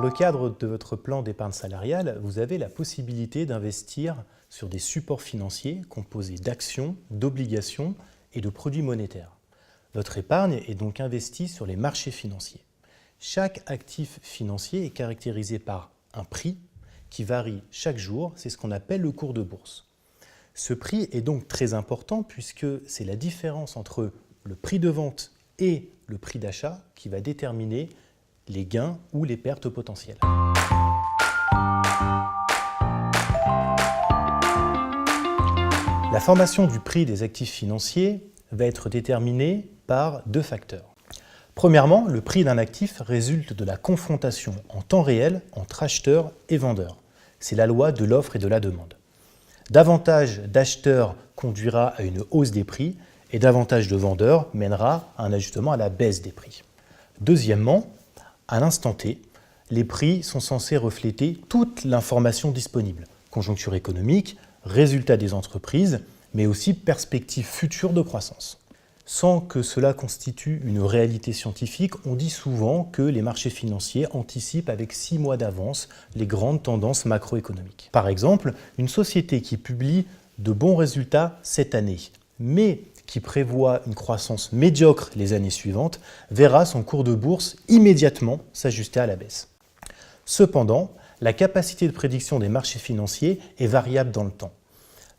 le cadre de votre plan d'épargne salariale, vous avez la possibilité d'investir sur des supports financiers composés d'actions, d'obligations et de produits monétaires. Votre épargne est donc investie sur les marchés financiers. Chaque actif financier est caractérisé par un prix qui varie chaque jour, c'est ce qu'on appelle le cours de bourse. Ce prix est donc très important puisque c'est la différence entre le prix de vente et le prix d'achat qui va déterminer les gains ou les pertes potentielles. La formation du prix des actifs financiers va être déterminée par deux facteurs. Premièrement, le prix d'un actif résulte de la confrontation en temps réel entre acheteurs et vendeurs. C'est la loi de l'offre et de la demande. Davantage d'acheteurs conduira à une hausse des prix et davantage de vendeurs mènera à un ajustement à la baisse des prix. Deuxièmement, à l'instant T, les prix sont censés refléter toute l'information disponible, conjoncture économique, résultats des entreprises, mais aussi perspectives futures de croissance. Sans que cela constitue une réalité scientifique, on dit souvent que les marchés financiers anticipent avec 6 mois d'avance les grandes tendances macroéconomiques. Par exemple, une société qui publie de bons résultats cette année, mais qui prévoit une croissance médiocre les années suivantes, verra son cours de bourse immédiatement s'ajuster à la baisse. Cependant, la capacité de prédiction des marchés financiers est variable dans le temps.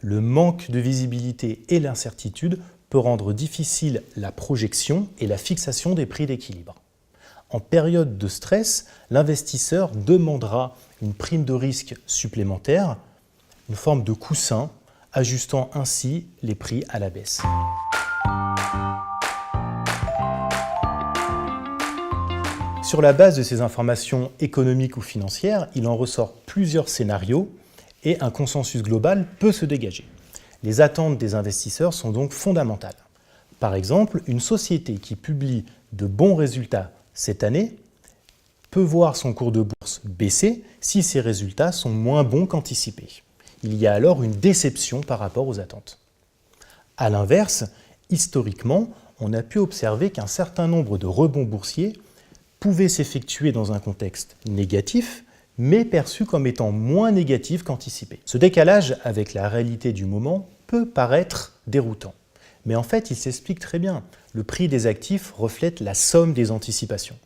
Le manque de visibilité et l'incertitude peut rendre difficile la projection et la fixation des prix d'équilibre. En période de stress, l'investisseur demandera une prime de risque supplémentaire, une forme de coussin, ajustant ainsi les prix à la baisse. Sur la base de ces informations économiques ou financières, il en ressort plusieurs scénarios et un consensus global peut se dégager. Les attentes des investisseurs sont donc fondamentales. Par exemple, une société qui publie de bons résultats cette année peut voir son cours de bourse baisser si ses résultats sont moins bons qu'anticipés. Il y a alors une déception par rapport aux attentes. A l'inverse, historiquement, on a pu observer qu'un certain nombre de rebonds boursiers pouvaient s'effectuer dans un contexte négatif, mais perçu comme étant moins négatif qu'anticipé. Ce décalage avec la réalité du moment peut paraître déroutant. Mais en fait, il s'explique très bien. Le prix des actifs reflète la somme des anticipations.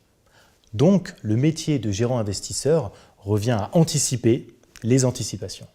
Donc, le métier de gérant investisseur revient à anticiper les anticipations.